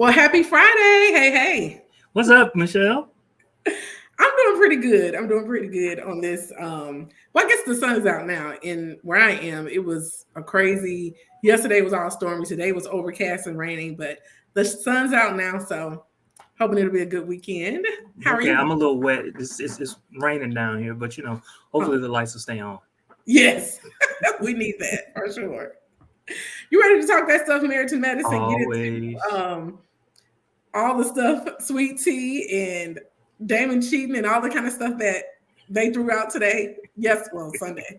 Well, happy Friday. Hey. What's up, Michelle? I'm doing pretty good. I'm doing pretty good on this. Well, I guess the sun's out now. And where I am, it was a crazy yesterday was all stormy. Today was overcast and raining, but the sun's out now, so hoping it'll be a good weekend. How are Okay, you? I'm a little wet. It's raining down here, but Oh, hopefully the lights will stay on. yes. We need that for sure. You ready to talk that stuff, married to medicine? Get into Always. all the stuff, sweet tea and Damon cheating and all the kind of stuff that they threw out today. Yes, well, Sunday.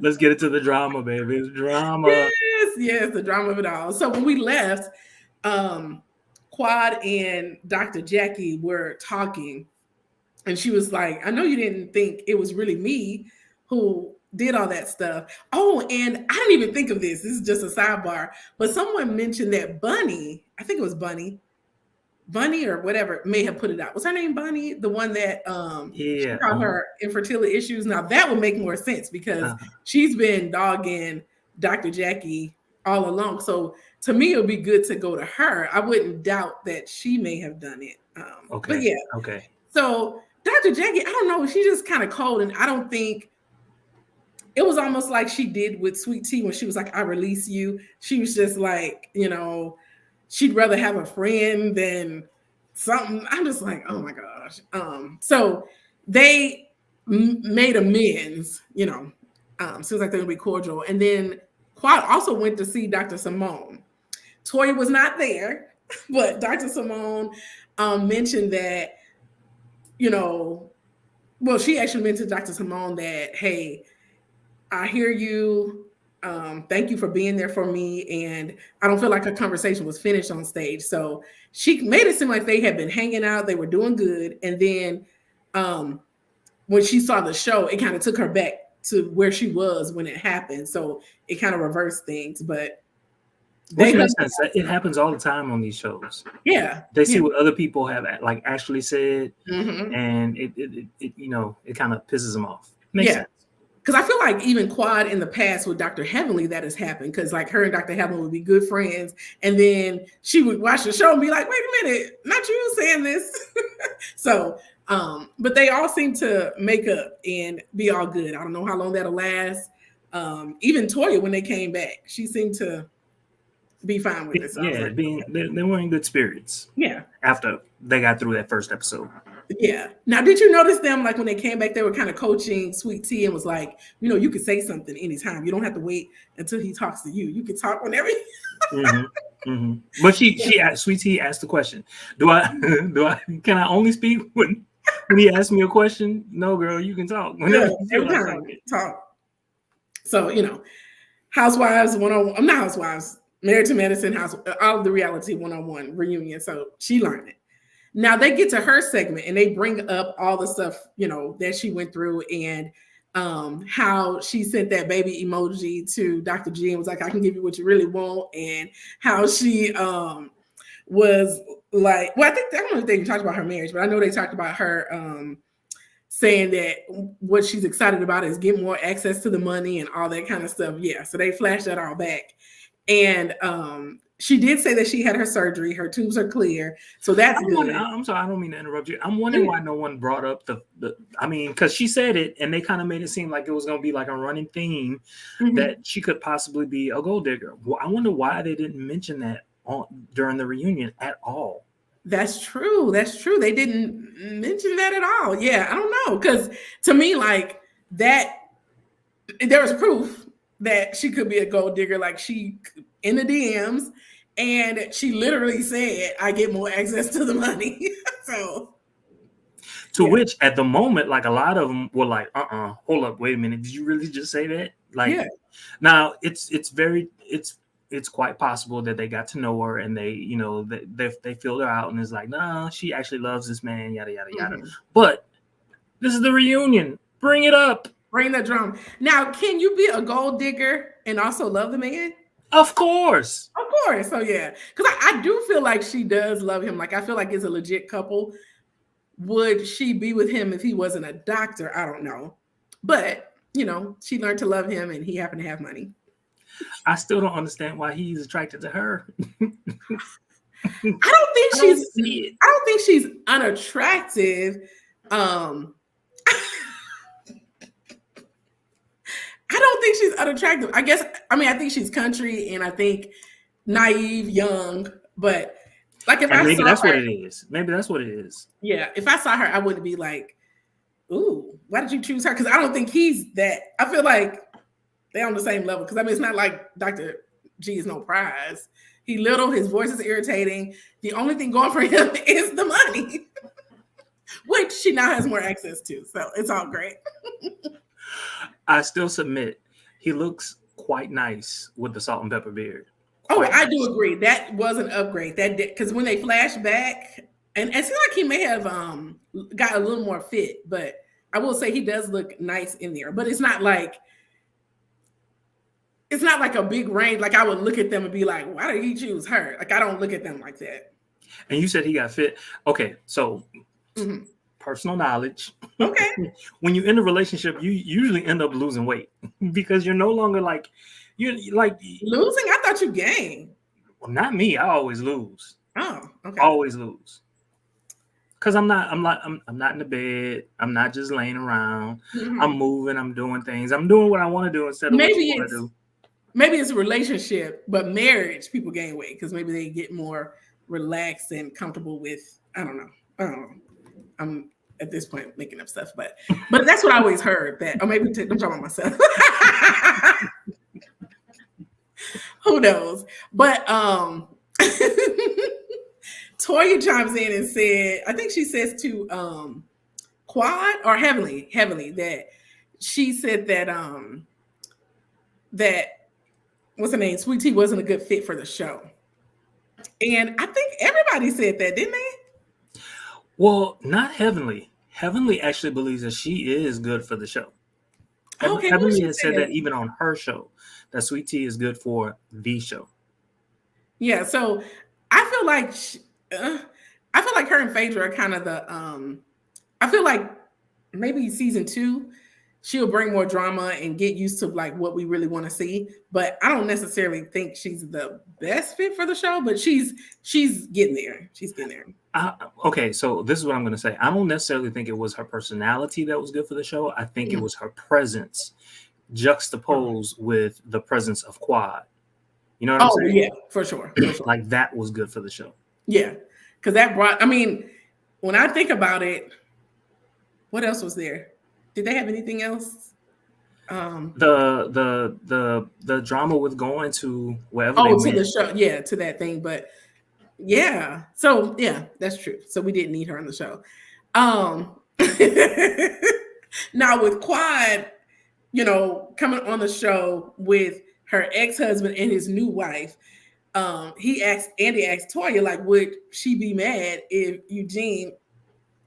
Let's get into the drama, baby. It's drama. Yes, the drama of it all. So when we left, um, Quad and Dr. Jackie were talking, and she was like, I know you didn't think it was really me who did all that stuff. Oh, and I didn't even think of this. This is just a sidebar, but someone mentioned that Bunny, I think it was Bunny or whatever may have put it out. Was her name Bunny? The one that she Yeah. called her infertility issues. Now that would make more sense because Uh, she's been dogging Dr. Jackie all along. So to me, it would be good to go to her. I wouldn't doubt that she may have done it. But okay. yeah, Okay. so Dr. Jackie, I don't know, she just kind of cold, and I don't think it was almost like she did with Sweet Tea when she was like, I release you. She was just like, she'd rather have a friend than something. I'm just like, oh my gosh. So they made amends, seems like they're gonna be cordial. And then Quad also went to see Dr. Simone. Toya was not there, but Dr. Simone mentioned that, you know, well, she actually mentioned Dr. Simone that, hey, I hear you. Thank you for being there for me. And I don't feel like a conversation was finished on stage. So she made it seem like they had been hanging out, they were doing good. And then um, when she saw the show, it kind of took her back to where she was when it happened. So it kind of reversed things. But Which they, makes sense. It happens all the time on these shows. yeah, They see yeah. what other people have like actually said, Hmm. and it kind of pisses them off. Makes Yeah. sense. Because I feel like even Quad in the past with Dr. Heavenly that has happened. Because like her and Dr. Heavenly would be good friends, and then she would watch the show and be like, "Wait a minute, not you saying this." So, but they all seem to make up and be all good. I don't know how long that'll last. Even Toya, when they came back, she seemed to be fine with it. So I was Yeah, like, they were in good spirits yeah. after they got through that first episode. Yeah. Now, did you notice them like when they came back, they were kind of coaching Sweet Tea and was like, you could say something anytime. You don't have to wait until he talks to you. You can talk whenever. Hmm. Hmm. But she asked, Sweet Tea asked the question, "Do I do I can I only speak when he asked me a question?" No, girl, you can talk Yeah, whenever you feel every like time talking. talk. So Housewives 101. I'm not Housewives. Married to Medicine House. All of the reality 101 reunion. So she learned it. Now they get to her segment and they bring up all the stuff that she went through and how she sent that baby emoji to Dr. G and was like, I can give you what you really want, and how she was like, well, I don't know if they talked about her marriage, but I know they talked about her saying that what she's excited about is get more access to the money and all that kind of stuff. Yeah, so they flashed that all back, and she did say that she had her surgery, her tubes are clear, so that's good. I'm sorry, I don't mean to interrupt you. I'm wondering why no one brought up the I mean, because she said it and they kind of made it seem like it was going to be like a running theme Mhm. that she could possibly be a gold digger. Well, I wonder why they didn't mention that during the reunion at all. That's true. That's true. They didn't mention that at all. Yeah, I don't know. Because to me, like that, there was proof that she could be a gold digger. Like she in the DMs, and she literally said, I get more access to the money. So, To yeah. which, at the moment, like a lot of them were like, hold up, wait a minute, did you really just say that? Like, Yeah. now it's quite possible that they got to know her and they filled her out and it's like, nah, she actually loves this man, yada yada yada. Mhm. But this is the reunion. Bring it up. Bring the drum. Now, can you be a gold digger and also love the man? Of course. Of course. So, yeah. Because I do feel like she does love him. Like, I feel like it's a legit couple. Would she be with him if he wasn't a doctor? I don't know. But, she learned to love him and he happened to have money. I still don't understand why he's attracted to her. I don't think I don't she's see it. I don't think she's unattractive. Um I don't think she's unattractive. I think she's country and I think naive, young, but like if And I maybe saw that's what her, it is. Maybe that's what it is. yeah, if I saw her, I wouldn't be like, ooh, why did you choose her? Because I don't think he's that. I feel like they're on the same level. Because I mean, it's not like Dr. G is no prize. He little, his voice is irritating. The only thing going for him is the money, which she now has more access to. So it's all great. I still submit he looks quite nice with the salt and pepper beard. Oh, Quite I nice. do agree. That was an upgrade. That did because when they flash back, and it seems like he may have got a little more fit, but I will say he does look nice in there. But it's not like a big range. Like I would look at them and be like, why did he choose her? Like I don't look at them like that. And you said he got fit. Okay, so Mhm. personal knowledge. Okay. When you end a relationship, you usually end up losing weight because you're no longer like you're like Losing? I thought you gained. well, not me. I always lose. Oh, okay. Always lose. Cause I'm not in the bed. I'm not just laying around. Mhm. I'm moving. I'm doing things. I'm doing what I want to do instead of what you want to do. Maybe it's a relationship, but marriage, people gain weight because maybe they get more relaxed and comfortable with. I don't know. I'm at this point making up stuff, but that's what I always heard. That or maybe I'm talking about myself. Who knows? But Toya chimes in and said, I think she says to Quad or Heavenly that she said that that what's her name? Sweet Tea wasn't a good fit for the show. And I think everybody said that, didn't they? Well, not Heavenly. Heavenly actually believes that she is good for the show. Okay, Heavenly has said that even on her show, that Sweet Tea is good for the show. Yeah, so I feel like her and Phaedra are kind of the. I feel like maybe season 2, she'll bring more drama and get used to like what we really want to see. But I don't necessarily think she's the best fit for the show. But she's getting there. She's getting there. Okay, so this is what I'm going to say. I don't necessarily think it was her personality that was good for the show. I think it was her presence juxtaposed with the presence of Quad. You know what I'm saying? Yeah, for sure. Like that was good for the show. Yeah, because that brought. I mean, when I think about it, what else was there? Did they have anything else? The drama with going to wherever. The show, yeah, to that thing, but. Yeah. So yeah, that's true. So we didn't need her on the show. Now with Quad, coming on the show with her ex-husband and his new wife, Andy asked Toya, like, would she be mad if Eugene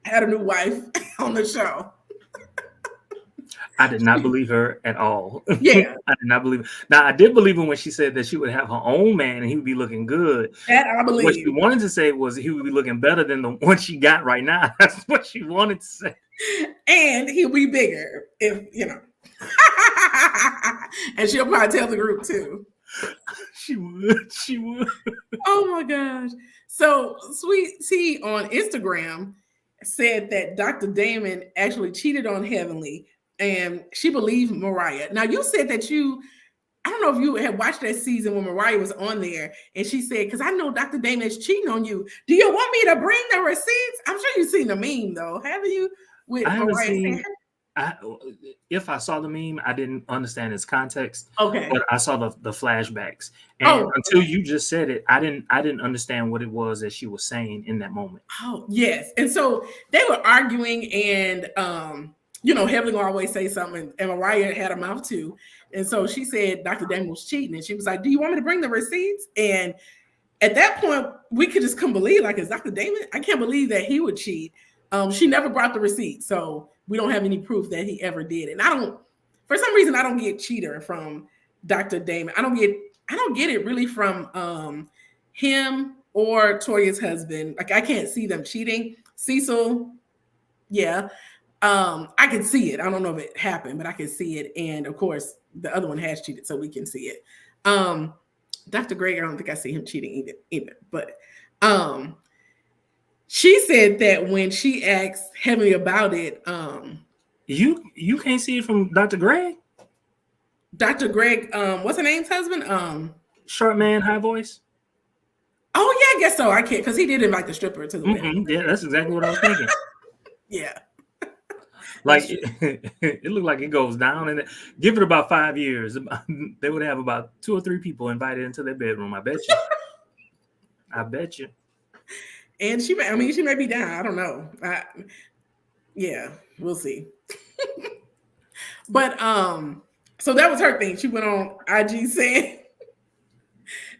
had a new wife on the show? I did not believe her at all. Yeah. I did not believe. Now, I did believe her when she said that she would have her own man and he would be looking good. That I believe. What she wanted to say was he would be looking better than the one she got right now. That's what she wanted to say. And he'll be bigger if, and she'll probably tell the group too. She would. Oh my gosh. So Sweet Tea on Instagram said that Dr. Damon actually cheated on Heavenly and she believed Mariah. Now you said that I don't know if you had watched that season when Mariah was on there and she said, because I know Dr. Damon is cheating on you. Do you want me to bring the receipts? I'm sure you've seen the meme though. Haven't you? If I saw the meme, I didn't understand its context. Okay. But I saw the flashbacks. And until you just said it, I didn't understand what it was that she was saying in that moment. Oh, yes. And so they were arguing and Heavenly will always say something, and Mariah had a mouth too. And so she said Dr. Damon was cheating. And she was like, do you want me to bring the receipts? And at that point, we could just couldn't believe, like, is Dr. Damon? I can't believe that he would cheat. She never brought the receipt. So we don't have any proof that he ever did. And for some reason, I don't get cheater from Dr. Damon. I don't get it really from him or Toya's husband. Like, I can't see them cheating. Cecil, yeah. I can see it. I don't know if it happened, but I can see it. And of course, the other one has cheated, so we can see it. Dr. Greg, I don't think I see him cheating either. But She said that when she asked Heavenly about it, you can't see it from Dr. Greg? Dr. Greg, what's her name's husband? Short man, high voice. Oh yeah, I guess so. I can't because he did invite the stripper to the wedding. Yeah, that's exactly what I was thinking. Yeah. Like it looked like it goes down, and give it about 5 years, they would have about 2 or 3 people invited into their bedroom. I bet you. I bet you. And she may be down. I don't know. Yeah, we'll see. But so that was her thing. She went on IG saying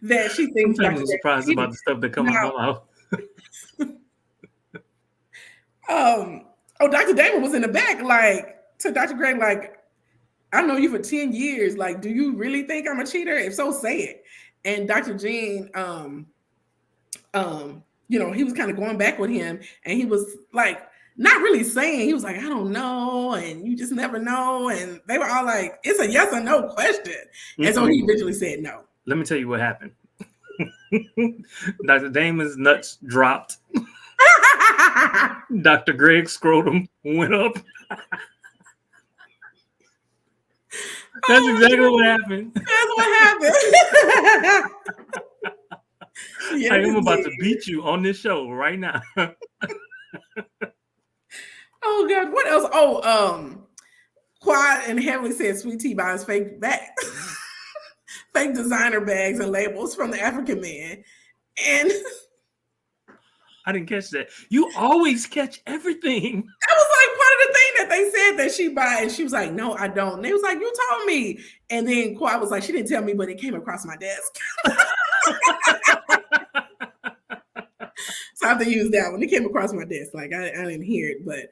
that she thinks. Sometimes I'm surprised about the stuff that comes out. Dr. Damon was in the back, like, to Dr. Greg, like, I know you for 10 years. Like, do you really think I'm a cheater? If so, say it. And Dr. Jean, he was kind of going back with him, and he was like, not really saying, he was like, I don't know, and you just never know. And they were all like, it's a yes or no question. And so he eventually said no. Let me tell you what happened. Dr. Damon's nuts dropped. Dr. Greg's scrotum went up. That's exactly what happened. That's what happened. I am about to beat you on this show right now. Oh God, what else? Oh, Quad and Heavenly said Sweet Tea buys fake bags, fake designer bags and labels from the African man. And I didn't catch that. You always catch everything. That was like part of the thing that they said that she buy, and she was like, "No, I don't." And they was like, "You told me." And then Quad was like, "She didn't tell me, but it came across my desk." So I have to use that one. It came across my desk. Like I didn't hear it, but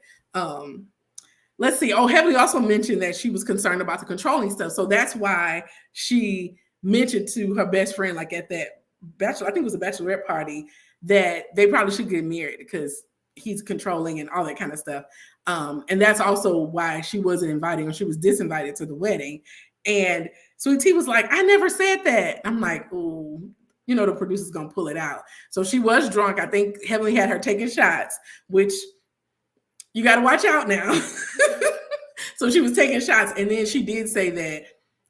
let's see. Oh, Heavenly also mentioned that she was concerned about the controlling stuff. So that's why she mentioned to her best friend, like at that bachelor, I think it was a bachelorette party, that they probably should get married because he's controlling and all that kind of stuff. And that's also why she wasn't inviting, or she was disinvited to the wedding. And Sweet Tea was like, I never said that. I'm like, oh, the producer's gonna pull it out. So she was drunk. I think Heavenly had her taking shots, which you got to watch out now. So she was taking shots, and then she did say that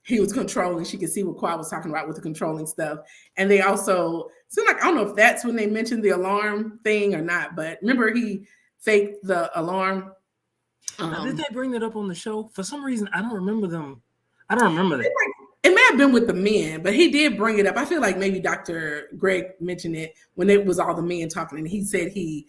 he was controlling. She could see what Quad was talking about with the controlling stuff. And they also seemed like, I don't know if that's when they mentioned the alarm thing or not, but remember he faked the alarm. Did they bring that up on the show? For some reason, I don't remember them. I don't remember that. It may have been with the men, but he did bring it up. I feel like maybe Dr. Greg mentioned it when it was all the men talking, and he said he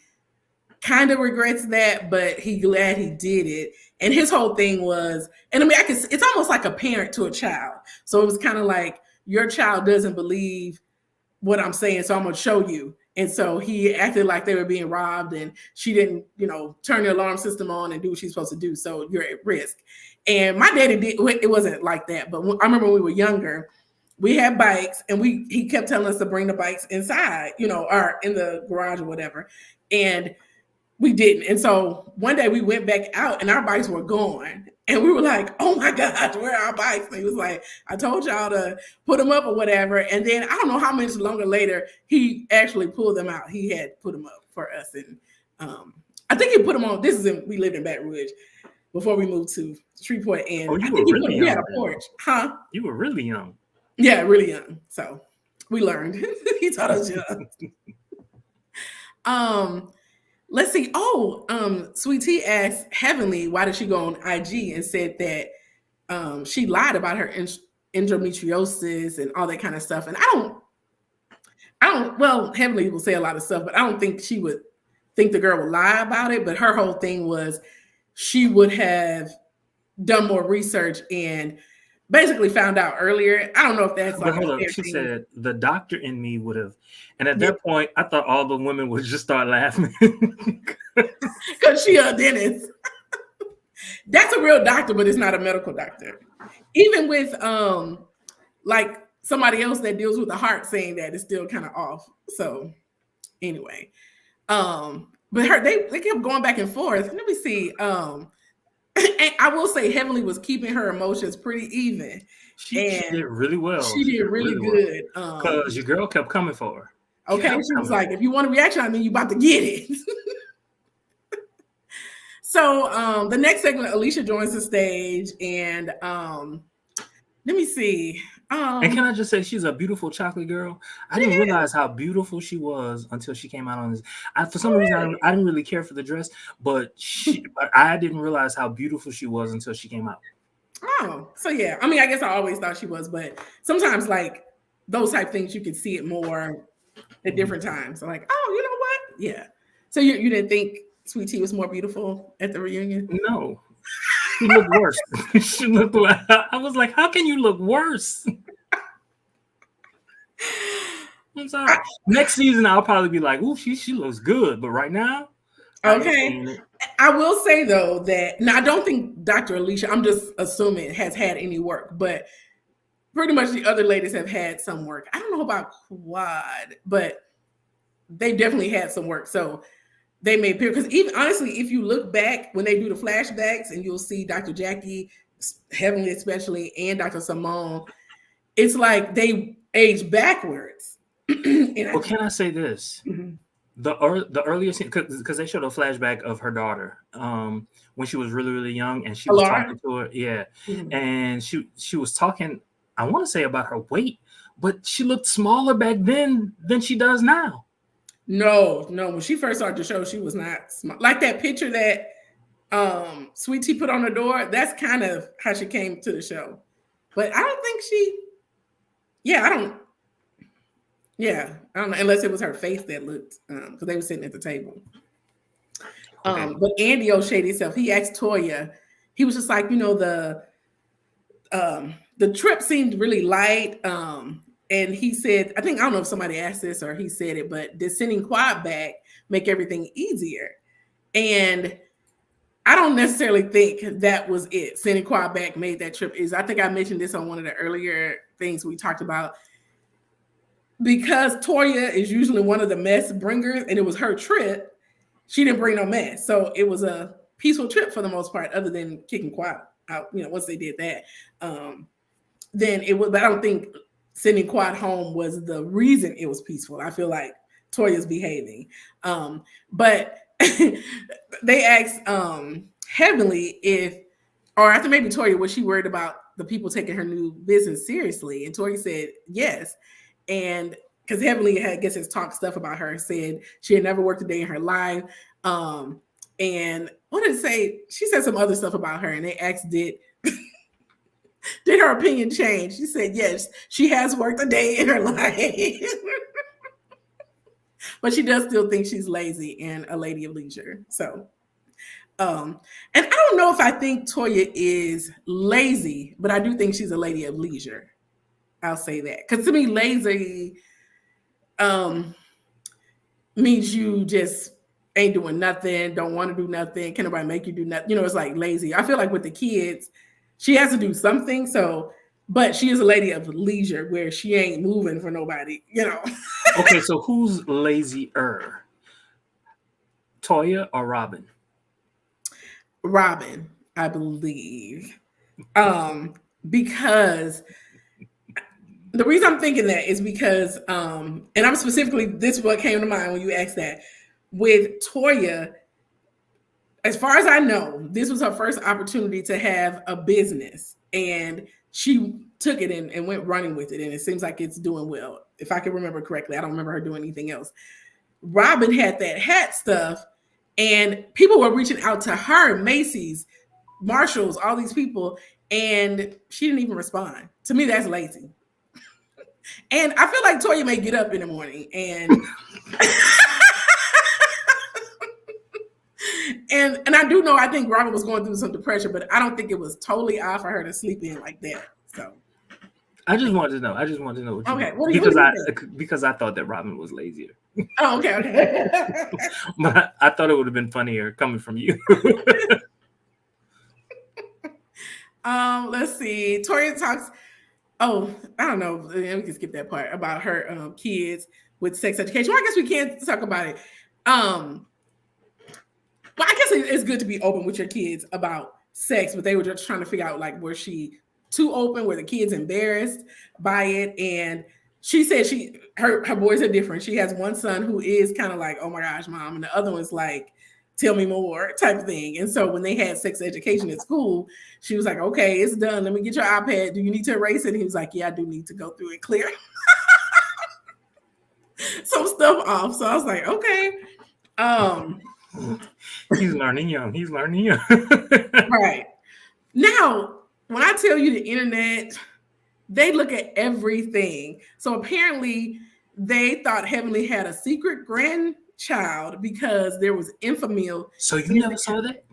kind of regrets that, but he glad he did it. And his whole thing was, and I mean, it's almost like a parent to a child. So it was kind of like, your child doesn't believe what I'm saying, so I'm going to show you. And so he acted like they were being robbed, and she didn't, turn the alarm system on and do what she's supposed to do. So you're at risk. And my daddy did. It wasn't like that. But I remember when we were younger, we had bikes, and he kept telling us to bring the bikes inside, or in the garage or whatever. And we didn't. And so one day we went back out, and our bikes were gone. And we were like, oh my God, where are our bikes? And he was like, I told y'all to put them up or whatever. And then I don't know how much longer later, he actually pulled them out. He had put them up for us. And I think he put them on. We lived in Baton Rouge before we moved to Shreveport. And I think really he had a porch. Huh? You were really young. Yeah, really young. So we learned. He taught us young. Let's see. Sweet Tea asked Heavenly, why did she go on IG, and said that she lied about her endometriosis and all that kind of stuff. And well, Heavenly will say a lot of stuff, but I don't think she would think the girl would lie about it. But her whole thing was she would have done more research and basically found out earlier. I don't know if that's like. But hold up, she said the doctor in me would have, and at that point, I thought all the women would just start laughing because she a dentist. That's a real doctor, but it's not a medical doctor. Even with like somebody else that deals with the heart saying that, it's still kind of off. So anyway, but they kept going back and forth. Let me see. And I will say Heavenly was keeping her emotions pretty even. She did really well. She did really good. Because your girl kept coming for her. Okay, she was like, if you want a reaction, I mean, you about to get it. So the next segment, Alicia joins the stage, and let me see. And can I just say, she's a beautiful chocolate girl. I didn't realize how beautiful she was until she came out on this. For some reason, I didn't really care for the dress, but I didn't realize how beautiful she was until she came out. Oh, so yeah. I mean, I guess I always thought she was, but sometimes like those type things, you can see it more at different times. So like, oh, you know what? Yeah. So you didn't think Sweet Tea was more beautiful at the reunion? No. She looked worse. She looked. I was like, how can you look worse? I'm sorry. Next season, I'll probably be like, "Ooh, she looks good," but right now, okay. I will say though that now I don't think Dr. Alicia, I'm just assuming, has had any work, but pretty much the other ladies have had some work. I don't know about Quad, but they definitely had some work. So they may appear, because even honestly, if you look back when they do the flashbacks, and you'll see Dr. Jackie, Heavenly especially, and Dr. Simone, it's like they age backwards. Well, can I say this? Mm-hmm. The earlier scene, because they showed a flashback of her daughter when she was really, really young, and she was talking to her. Yeah. Mm-hmm. And she was talking, I want to say, about her weight, but she looked smaller back then than she does now. No. When she first started the show, she was not small. Like that picture that Sweet Tea put on the door, that's kind of how she came to the show. But I don't think I don't know, unless it was her face that looked, because they were sitting at the table. Okay. But Andy O'Shady himself, he asked Toya, he was just like, the trip seemed really light. And he said, I don't know if somebody asked this or he said it, but did sending Quad back make everything easier? And I don't necessarily think that was it. Sending Quad back made that trip easier. I think I mentioned this on one of the earlier things we talked about. Because Toya is usually one of the mess bringers, and it was her trip, she didn't bring no mess. So it was a peaceful trip for the most part, other than kicking Quad out, once they did that. Then it was, but I don't think sending Quad home was the reason it was peaceful. I feel like Toya's behaving. But they asked Heavenly or I think maybe Toya, was she worried about the people taking her new business seriously? And Toya said yes. And because Heavenly had, I guess, has talked stuff about her, said she had never worked a day in her life. And what did it say? She said some other stuff about her, and they asked, did her opinion change? She said yes, she has worked a day in her life. But she does still think she's lazy and a lady of leisure. So, and I don't know if I think Toya is lazy, but I do think she's a lady of leisure. I'll say that. Because to me, lazy means you just ain't doing nothing, don't want to do nothing, can't nobody make you do nothing. It's like lazy. I feel like with the kids, she has to do something. So, but she is a lady of leisure where she ain't moving for nobody, Okay, so who's lazier? Toya or Robin? Robin, I believe. Because the reason I'm thinking that is because, and I'm specifically, this is what came to mind when you asked that. With Toya, as far as I know, this was her first opportunity to have a business, and she took it and went running with it, and it seems like it's doing well. If I can remember correctly, I don't remember her doing anything else. Robin had that hat stuff, and people were reaching out to her, Macy's, Marshalls, all these people, and she didn't even respond. To me, that's lazy. And I feel like Toya may get up in the morning and and I do know, I think Robin was going through some depression, but I don't think it was totally odd for her to sleep in like that. So I just wanted to know. What you okay. Because I thought that Robin was lazier. Oh, okay. But I thought it would have been funnier coming from you. Let's see. Toya talks. Oh, I don't know. We can skip that part about her kids with sex education. Well, I guess we can't talk about it. Well, I guess it's good to be open with your kids about sex, but they were just trying to figure out, like, was she too open? Were the kids embarrassed by it? And she said her boys are different. She has one son who is kind of like, oh my gosh, mom, and the other one's like, tell me more type of thing. And so when they had sex education at school, she was like, okay, it's done. Let me get your iPad. Do you need to erase it? And he was like, yeah, I do need to go through and clear some stuff off. So I was like, okay. He's learning young. He's learning young. Right. Now, when I tell you the internet, they look at everything. So apparently they thought Heavenly had a secret grandchild because there was infamy. So you never saw that?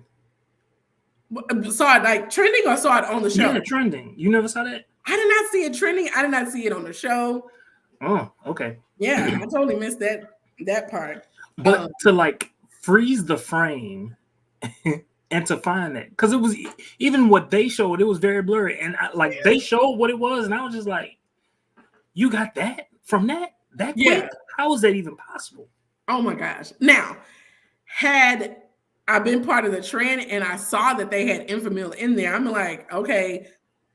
Saw it like trending or saw it on the show? Yeah, trending. You never saw that? I did not see it trending. I did not see it on the show. Oh, okay. Yeah, I totally missed that part. But to like freeze the frame and to find that, because it was even what they showed, it was very blurry, and they showed what it was, and I was just like, you got that from that quick? How is that even possible? Oh my gosh. Now, had I been part of the trend and I saw that they had Infamil in there, I'm like, okay,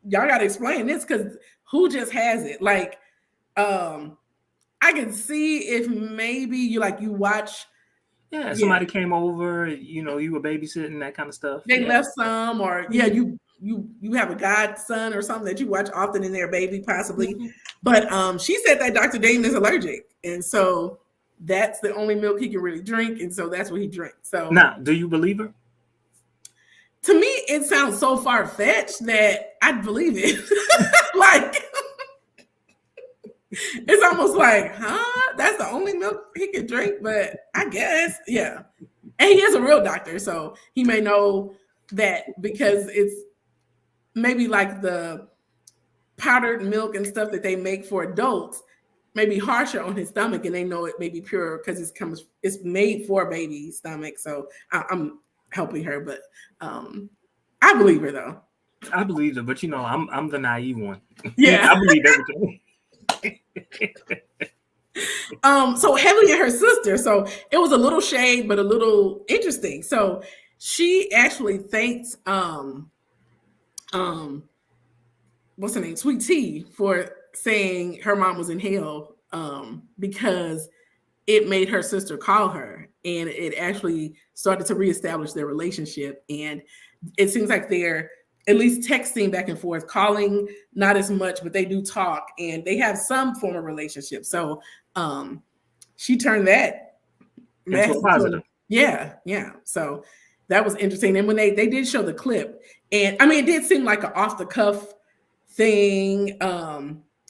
y'all got to explain this, because who just has it? Like, I can see if maybe you watch. Yeah, somebody came over, you were babysitting, that kind of stuff. They left some, or you have a godson or something that you watch often in their baby, possibly. Mm-hmm. But she said that Dr. Dane is allergic, and so that's the only milk he can really drink, and so that's what he drinks. So now, do you believe her? To me, it sounds so far-fetched that I'd believe it. Like, it's almost like, huh? That's the only milk he can drink, but I guess, yeah. And he is a real doctor, so he may know that, because it's maybe like the powdered milk and stuff that they make for adults may be harsher on his stomach, and they know it may be pure because it's made for a baby's stomach. So I'm helping her, but I believe her though. I believe her, but I'm the naive one. Yeah, I believe everything. So Heavenly and her sister, so it was a little shade, but a little interesting. So she actually thanks what's her name, Sweet Tea, for saying her mom was in hell, because it made her sister call her, and it actually started to reestablish their relationship. And it seems like they're at least texting back and forth, calling not as much, but they do talk, and they have some form of relationship. So she turned that into a positive. Yeah. So that was interesting. And when they did show the clip, and I mean, it did seem like an off the cuff thing.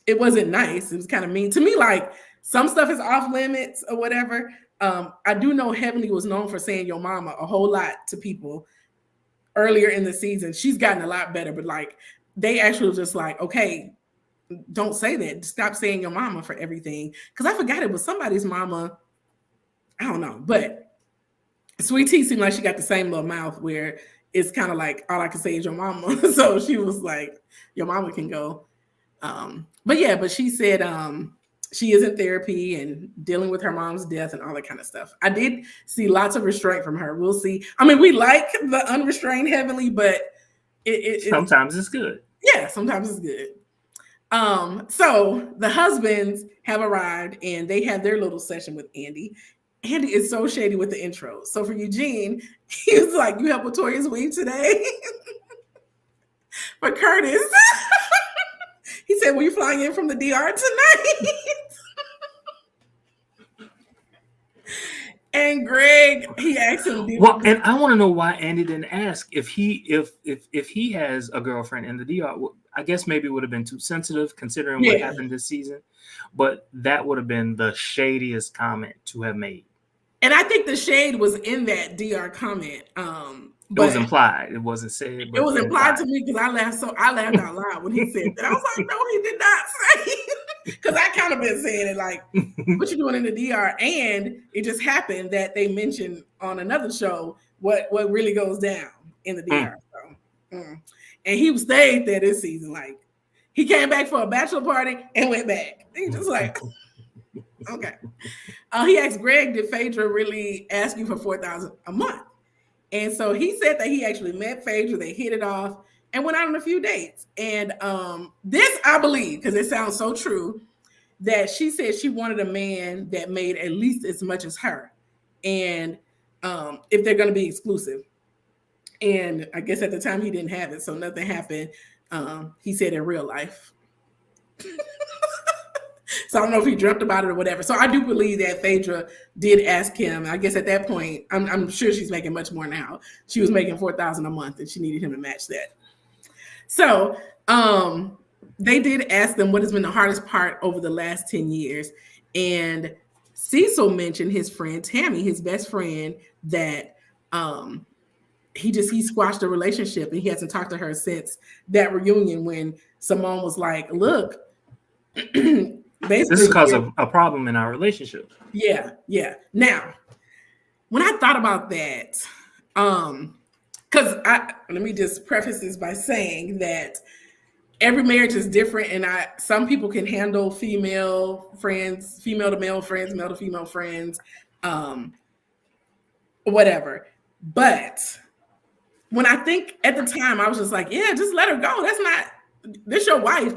It wasn't nice. It was kind of mean to me. Like, some stuff is off limits or whatever. I do know Heavenly was known for saying "your mama" a whole lot to people earlier in the season. She's gotten a lot better, but like, they actually was just like, okay, don't say that. Stop saying your mama for everything. Because I forgot it was somebody's mama. I don't know, but Sweet Tea seemed like she got the same little mouth where it's kind of like, all I can say is your mama. So she was like, your mama can go. But she said she is in therapy and dealing with her mom's death and all that kind of stuff. I did see lots of restraint from her. We'll see. I mean, we like the unrestrained Heavenly, but sometimes it's good. Yeah, sometimes it's good. So the husbands have arrived, and they had their little session with Andy. Andy is so shady with the intro. So for Eugene, he was like, you help with Toya's weave today? For Curtis, he said, were you flying in from the DR tonight? And Greg, he asked him. Well, and I want to know why Andy didn't ask if he has a girlfriend in the DR. I guess maybe it would have been too sensitive considering what happened this season. But that would have been the shadiest comment to have made. And I think the shade was in that DR comment. It was implied. It wasn't said. But it was implied to me, because I laughed out loud when he said that. I was like, no, he did not say. Because I kind of been saying it like, what you doing in the DR? And it just happened that they mentioned on another show what really goes down in the DR. So, and he stayed there this season. Like, he came back for a bachelor party and went back. He just like, okay. He asked Greg, did Phaedra really ask you for $4,000 a month? And so he said that he actually met Phaedra, they hit it off, and went out on a few dates. And this I believe, because it sounds so true, that she said she wanted a man that made at least as much as her, and if they're going to be exclusive. And I guess at the time he didn't have it, so nothing happened. He said in real life. So I don't know if he dreamt about it or whatever. So I do believe that Phaedra did ask him. I guess at that point, I'm sure she's making much more now. She was making $4,000 a month, and she needed him to match that. So they did ask them what has been the hardest part over the last 10 years. And Cecil mentioned his friend Tammy, his best friend, that he squashed the relationship, and he hasn't talked to her since that reunion when Simone was like, look, this is because of a problem in our relationship. Yeah. Now, when I thought about that, because let me just preface this by saying that every marriage is different, and some people can handle female friends, female to male friends, male to female friends, whatever. But when I think at the time, I was just like, yeah, just let her go. This your wife.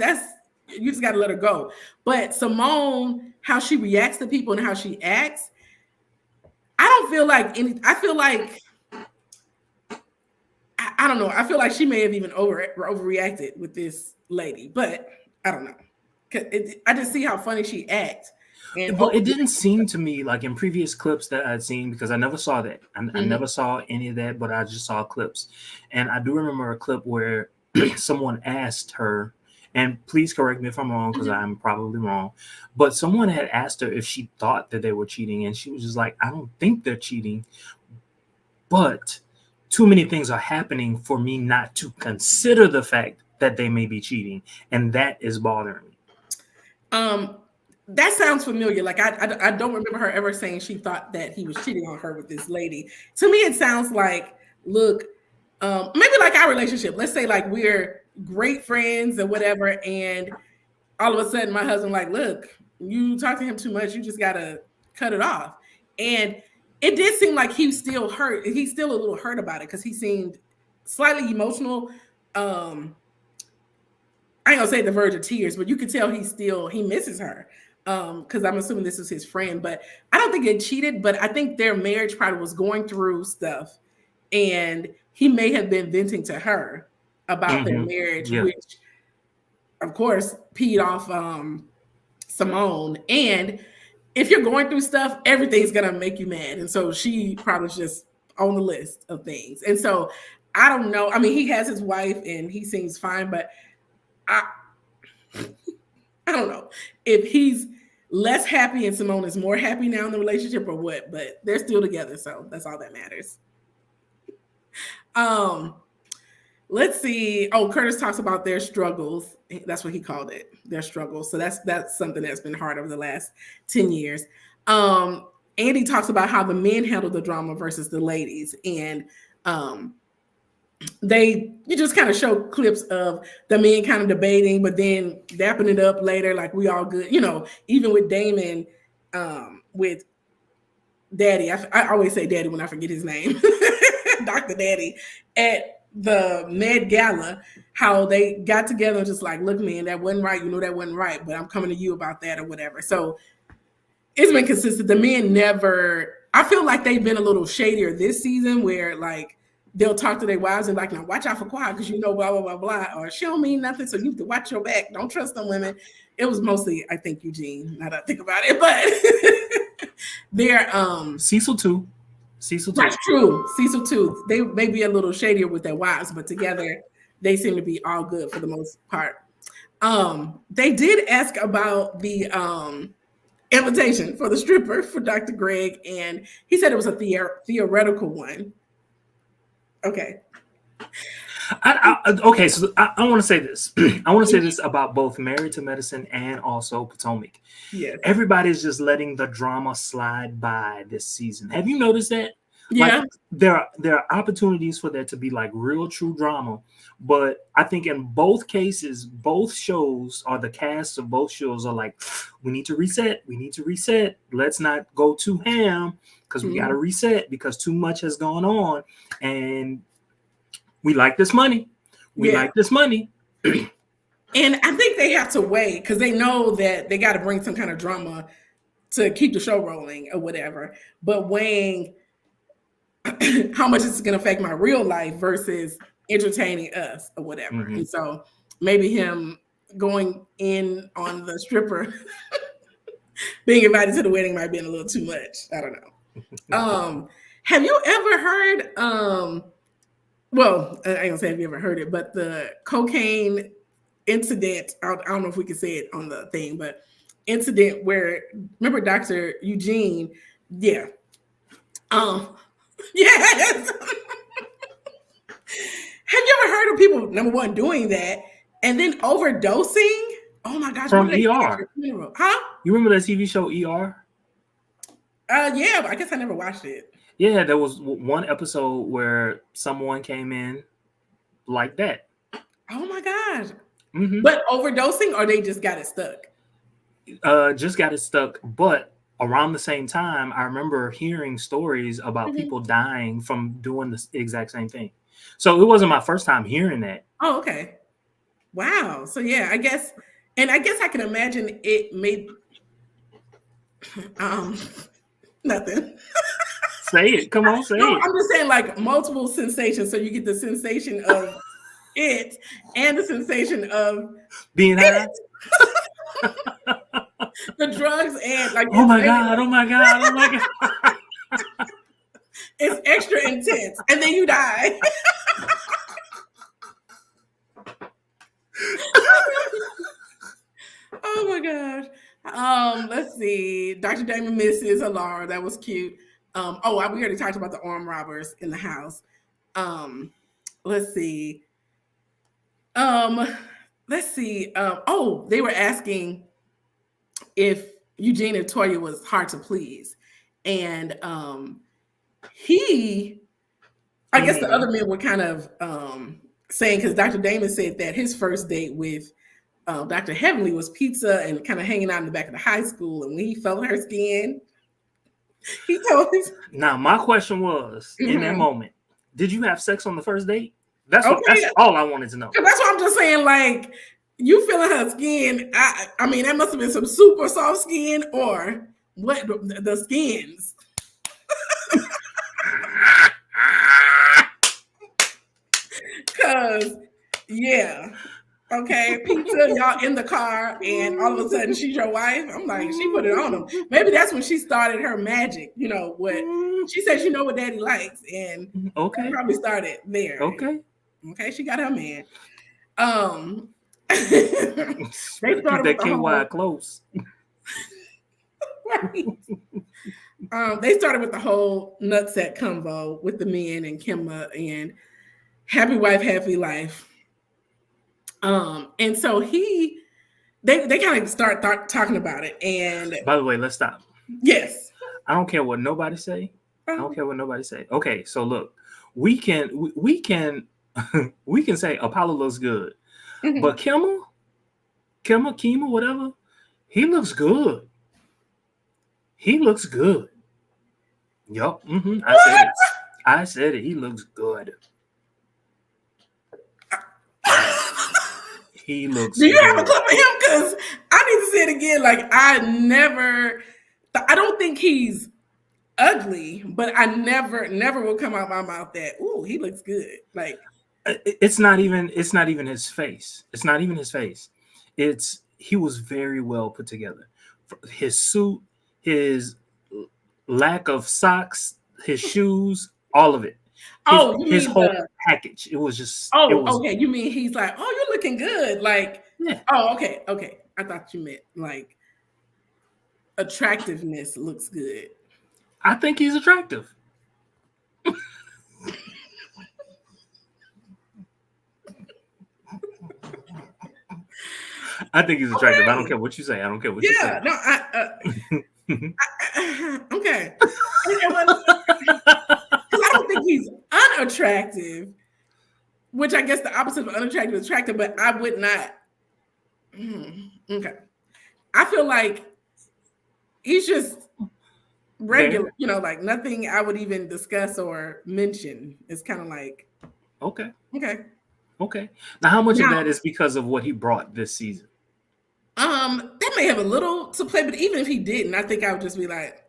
You just got to let her go. But Simone, how she reacts to people and how she acts, I don't feel like I feel like, I don't know. I feel like she may have even overreacted with this lady, but I don't know. I just see how funny she acts. And well, it didn't seem to me like in previous clips that I'd seen, because I never saw that. I never saw any of that, but I just saw clips. And I do remember a clip where someone asked her, and please correct me if I'm wrong, because I'm probably wrong, but someone had asked her if she thought that they were cheating, and she was just like, I don't think they're cheating, but too many things are happening for me not to consider the fact that they may be cheating, and that is bothering me. That sounds familiar. Like I don't remember her ever saying she thought that he was cheating on her with this lady. To me, it sounds like, look, maybe like our relationship. Let's say like we're great friends or whatever, and all of a sudden my husband like, look, you talk to him too much, you just gotta cut it off. And it did seem like he was still hurt. He's still a little hurt about it because he seemed slightly emotional. I ain't gonna say the verge of tears, but you could tell he misses her. Because I'm assuming this is his friend, but I don't think they cheated, but I think their marriage probably was going through stuff, and he may have been venting to her about their marriage, which of course peed off Simone. And if you're going through stuff, everything's gonna make you mad. And so she probably was just on the list of things. And so I don't know. I mean, he has his wife and he seems fine, but I don't know if he's less happy and Simone is more happy now in the relationship or what, but they're still together. So that's all that matters. Let's see. Oh, Curtis talks about their struggles. That's what he called it, their struggles. So that's something that's been hard over the last 10 years. Andy talks about how the men handle the drama versus the ladies. And you just kind of show clips of the men kind of debating, but then dapping it up later, like we all good, even with Damon, with Daddy. I always say Daddy when I forget his name, Dr. Daddy, at the Met Gala, how they got together and just like, look, man, that wasn't right. That wasn't right, but I'm coming to you about that or whatever. So it's been consistent. The men never, I feel like they've been a little shadier this season where like, they'll talk to their wives and like, now watch out for Quad because blah, blah, blah, blah, or she don't mean nothing, so you have to watch your back. Don't trust them women. It was mostly, I think, Eugene, now that I think about it, but they're Cecil too. That's true. Cecil too. They may be a little shadier with their wives, but together they seem to be all good for the most part. They did ask about the invitation for the stripper for Dr. Greg, and he said it was a theoretical one. Okay. Okay, so I want to say this. I want to say this about both Married to Medicine and also Potomac. Yes. Everybody's just letting the drama slide by this season. Have you noticed that? Yeah. Like, there are opportunities for there to be like real true drama, but I think in both cases, both shows or the cast of both shows are like, we need to reset. Let's not go too ham because we got to reset because too much has gone on, and we like this money. And I think they have to wait because they know that they got to bring some kind of drama to keep the show rolling or whatever. But weighing how much it's going to affect my real life versus entertaining us or whatever. Mhm. And so maybe him going in on the stripper being invited to the wedding might have been a little too much. I don't know. Have you ever heard well, I ain't gonna say have you ever heard it, but the cocaine incident, I don't know if we can say it on the thing, but incident where, remember Dr. Eugene? Yeah. Yes. Have you ever heard of people, number one, doing that and then overdosing? Oh my gosh. From ER. Huh? You remember that TV show ER? Yeah, but I guess I never watched it. Yeah, there was one episode where someone came in like that. Oh my gosh. Mhm. But overdosing, or they just got it stuck? Just got it stuck. But around the same time, I remember hearing stories about people dying from doing the exact same thing. So it wasn't my first time hearing that. Oh, okay. Wow. So yeah, I guess I can imagine it made nothing. Say it. Come on, say No, it. I'm just saying like multiple sensations. So you get the sensation of it and the sensation of being high. The drugs and like oh my god, oh my god, oh my god. It's extra intense. And then you die. Oh my gosh. Let's see. Dr. Damon misses Alara. That was cute. We already talked about the armed robbers in the house. Let's see. They were asking if Eugene and Toya was hard to please. And I guess the other men were kind of saying, because Dr. Damon said that his first date with Dr. Heavenly was pizza and kind of hanging out in the back of the high school. And when he felt her skin, he told us. Now, my question was, in that moment, did you have sex on the first date? That's all I wanted to know. That's what I'm just saying. Like, you feeling her skin. I mean, that must have been some super soft skin, or what? The skins. Because, yeah. Okay, pizza, y'all in the car, and all of a sudden she's your wife. I'm like, she put it on him. Maybe that's when she started her magic. You know what? She said she know what daddy likes, and probably started there. Okay, she got her man. They started with KY close. Right. They started with the whole nutsack combo with the men and Kimba and happy wife, happy life. And so they kind of start talking about it. And by the way, let's stop. Yes. I don't care what nobody say. I don't care what nobody say. Okay, so look, we can say Apollo looks good, but Kima, whatever, he looks good. He looks good. Yup. I said it. He looks good. He looks. Do you have a clip of him? Because I need to say it again. Like, I don't think he's ugly, but I never will come out my mouth that, ooh, he looks good. Like, it's not even his face. It's not even his face. He was very well put together. His suit, his lack of socks, his shoes, all of it. His whole package. It was just. Okay. You mean he's like, oh, you're looking good. Like, yeah. Oh, okay. I thought you meant like attractiveness looks good. I think he's attractive. I think he's attractive. Okay. I don't care what you say. I don't care what you say. No, okay. I don't think he's unattractive, which I guess the opposite of unattractive is attractive, but I would not. Okay. I feel like he's just regular, like nothing I would even discuss or mention. It's kind of like, okay. Okay. Now, how much of Now, that is because of what he brought this season? that may have a little to play, but even if he didn't, I think I would just be like,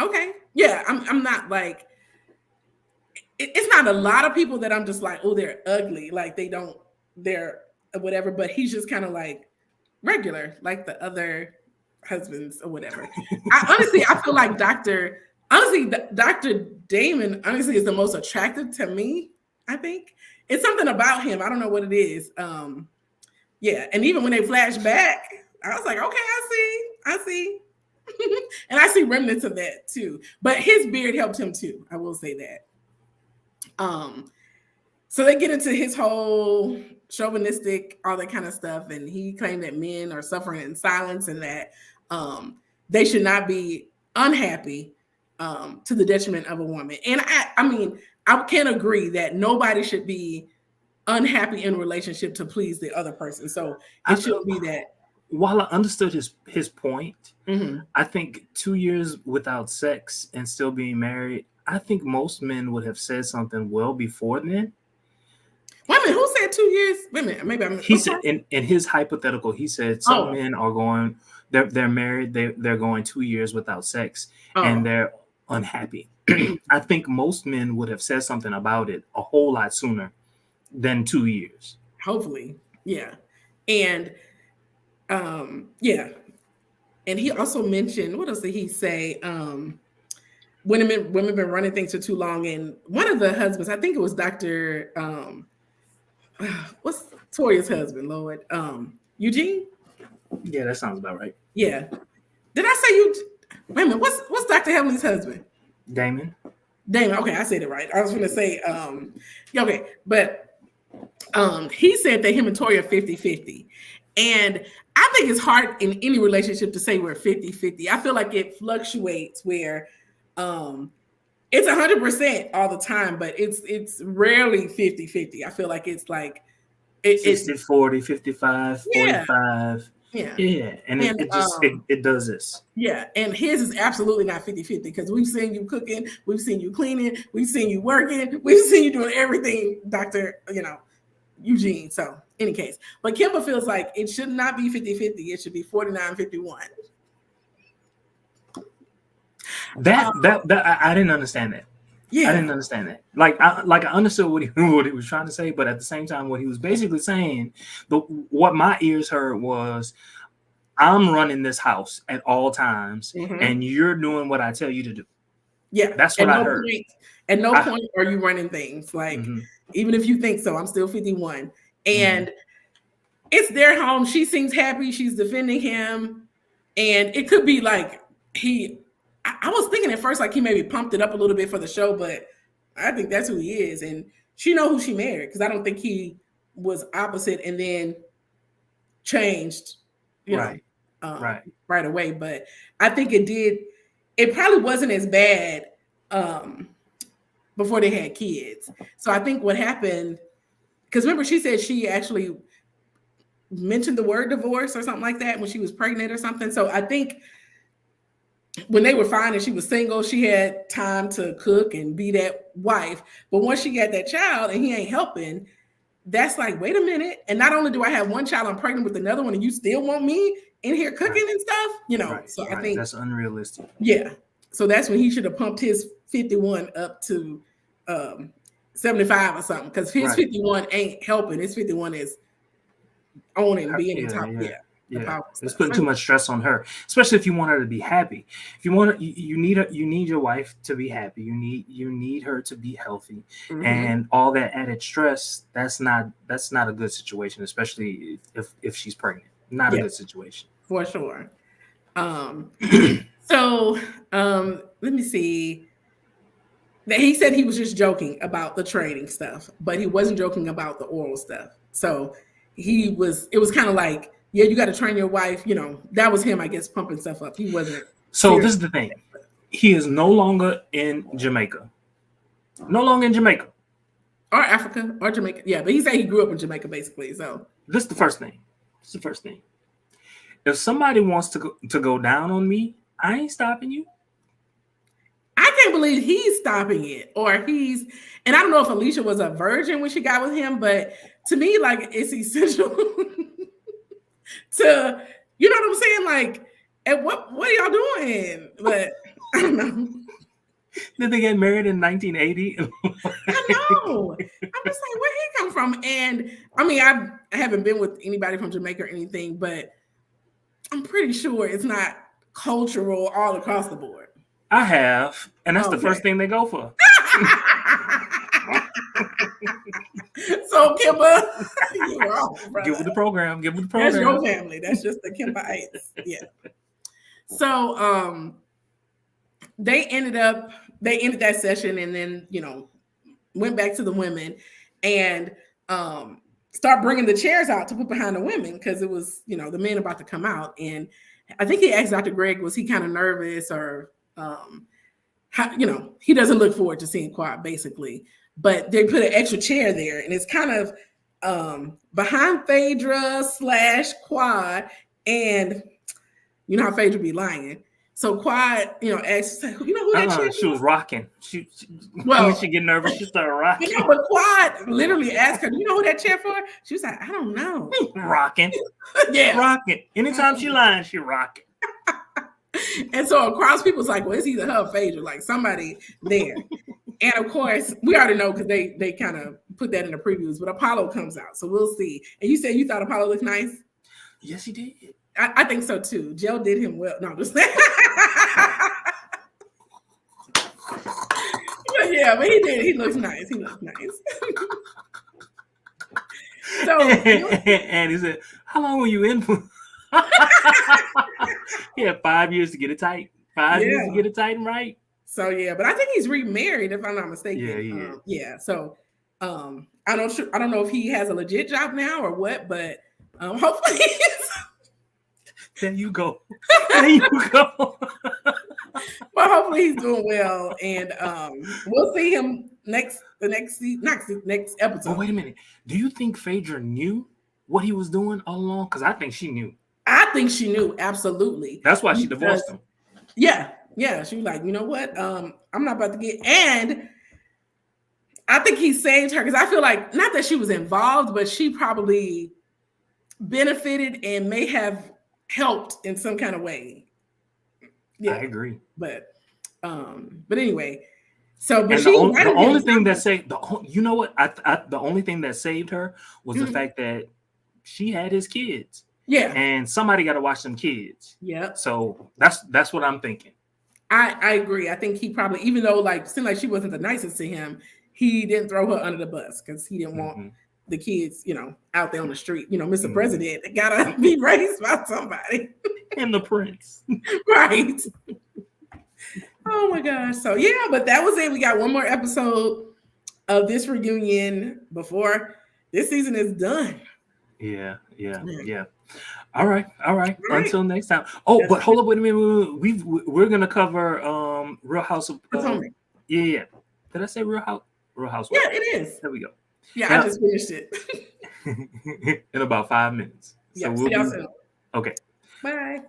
okay, yeah, I'm not like, it's not a lot of people that I'm just like, oh, they're ugly, like they're whatever, but he's just kind of like regular, like the other husbands or whatever. I feel like Dr. Damon honestly is the most attractive to me. I think it's something about him. I don't know what it is. Yeah, and even when they flash back, I was like, okay, I see. And I see remnants of that too. But his beard helped him too. I will say that. So they get into his whole chauvinistic, all that kind of stuff, and he claimed that men are suffering in silence and that they should not be unhappy to the detriment of a woman. And I mean, I can agree that nobody should be unhappy in a relationship to please the other person. So it shouldn't be that. While I understood his point, I think 2 years without sex and still being married, I think most men would have said something well before then. Wait a minute, who said 2 years? Wait a minute, maybe I'm. He said in his hypothetical, he said some men are going, they're married, they're going 2 years without sex, and they're unhappy. I think most men would have said something about it a whole lot sooner than 2 years. Hopefully, yeah, and yeah, and he also mentioned, what else did he say? Women been running things for too long, and one of the husbands, I think it was Dr. What's Toria's husband, Lord? Eugene? Yeah, that sounds about right. Yeah. Did I say you? Wait a minute. What's Dr. Heavenly's husband? Damon. Okay, I said it right. I was going to say, okay, but he said that him and Toria are 50-50. And I think it's hard in any relationship to say we're 50-50. I feel like it fluctuates where it's 100% all the time, but it's rarely 50-50. I feel like it's like 60-40, 55, yeah. 45. Yeah. And it does this. Yeah. And his is absolutely not 50-50 because we've seen you cooking, we've seen you cleaning, we've seen you working, we've seen you doing everything, Dr. Eugene. So any case, but Kimber feels like it should not be 50-50. It should be 49-51. That I didn't understand that. Yeah, I didn't understand that. Like I understood what he was trying to say, but at the same time, what he was basically saying, what my ears heard was, I'm running this house at all times, and you're doing what I tell you to do. Yeah, that's what I heard. At no point are you running things. Like even if you think so, I'm still 51, and it's their home. She seems happy. She's defending him, and it could be like I was thinking at first like he maybe pumped it up a little bit for the show, but I think that's who he is. And she know who she married because I don't think he was opposite and then changed, right away. But I think it probably wasn't as bad before they had kids. So I think what happened, because remember she said she actually mentioned the word divorce or something like that when she was pregnant or something. So I think when they were fine and she was single, she had time to cook and be that wife. But once she got that child and he ain't helping, that's like, wait a minute. And not only do I have one child, I'm pregnant with another one, and you still want me in here cooking and stuff, So I think that's unrealistic. Yeah. So that's when he should have pumped his 51 up to 75 or something, because his 51 ain't helping. His 51 is owning, being the top. Yeah, it's putting too much stress on her, especially if you want her to be happy. If you want her, you need your wife to be happy. You need her to be healthy, and all that added stress. That's not a good situation, especially if she's pregnant. Not a good situation for sure. So let me see. He said he was just joking about the trading stuff, but he wasn't joking about the oral stuff. So it was kind of like, yeah, you got to train your wife. That was him, I guess, pumping stuff up. He wasn't. So this is the thing. He is no longer in Jamaica. No longer in Jamaica. Or Africa or Jamaica. Yeah, but he said he grew up in Jamaica, basically. So this is the first thing. If somebody wants to go down on me, I ain't stopping you. I can't believe he's stopping it. And I don't know if Alicia was a virgin when she got with him, but to me, like it's essential to, you know what I'm saying? Like, and what are y'all doing? But I don't know. Did they get married in 1980? I know. I'm just like, where he come from? And I mean, I haven't been with anybody from Jamaica or anything, but I'm pretty sure it's not cultural all across the board. I have, and that's the first thing they go for. So Kimba, you're wrong, brother. Get with the program. Get with the program. That's your family. That's just the Kimbaites. Yeah. So they ended that session and then, you know, went back to the women and start bringing the chairs out to put behind the women because it was, you know, the men about to come out. And I think he asked Dr. Greg, was he kind of nervous or how, you know, he doesn't look forward to seeing Quad basically, but they put an extra chair there and it's kind of behind Phaedra / Quad, and you know how Phaedra be lying. So Quad, you know, asked, you know who that chick she was rocking. She well, when she get nervous, she started rocking. You know, but Quad literally asked her, "You know who that chair for?" She was like, "I don't know." Rocking, yeah, rocking. Anytime she lying, she rocking. And so across people's like, well, it's either her or Phaedra, like somebody there. And of course, we already know because they kind of put that in the previews. But Apollo comes out, so we'll see. And you said you thought Apollo looked nice. Yes, he did. I think so too. Joe did him well. No, I'm just saying. Yeah, but he did. He looks nice. He looks nice. So, and he said, "How long were you in for?" He had 5 years to get it tight. 5 years to get it tight and right. So yeah, but I think he's remarried if I'm not mistaken. Yeah, he is. Yeah. So I don't know if he has a legit job now or what, but hopefully. There you go. There you go. But hopefully he's doing well, and we'll see him next episode. Oh, wait a minute. Do you think Phaedra knew what he was doing all along? Because I think she knew. I think she knew, absolutely. That's why she divorced him. Yeah. She was like, you know what? I'm not about to get. And I think he saved her because I feel like not that she was involved, but she probably benefited and may have helped in some kind of way. Yeah, I agree. But anyway, so but the only thing that saved you know what? The only thing that saved her was the fact that she had his kids. Yeah, and somebody got to watch them kids. Yeah. So that's what I'm thinking. I agree. I think he probably, even though like seemed like she wasn't the nicest to him, he didn't throw her under the bus because he didn't want the kids, you know, out there on the street. You know, Mr. President gotta be raised by somebody. And the prince. Right. Oh my gosh. So yeah, but that was it. We got one more episode of this reunion before this season is done. Yeah. All right. Until next time. Oh, but hold up, wait a minute. We're gonna cover Real House of yeah. Did I say Real House? Real Housewives. Yeah, it is. There we go. Yeah, now, I just finished it. In about 5 minutes. Yeah, so we'll okay. Bye.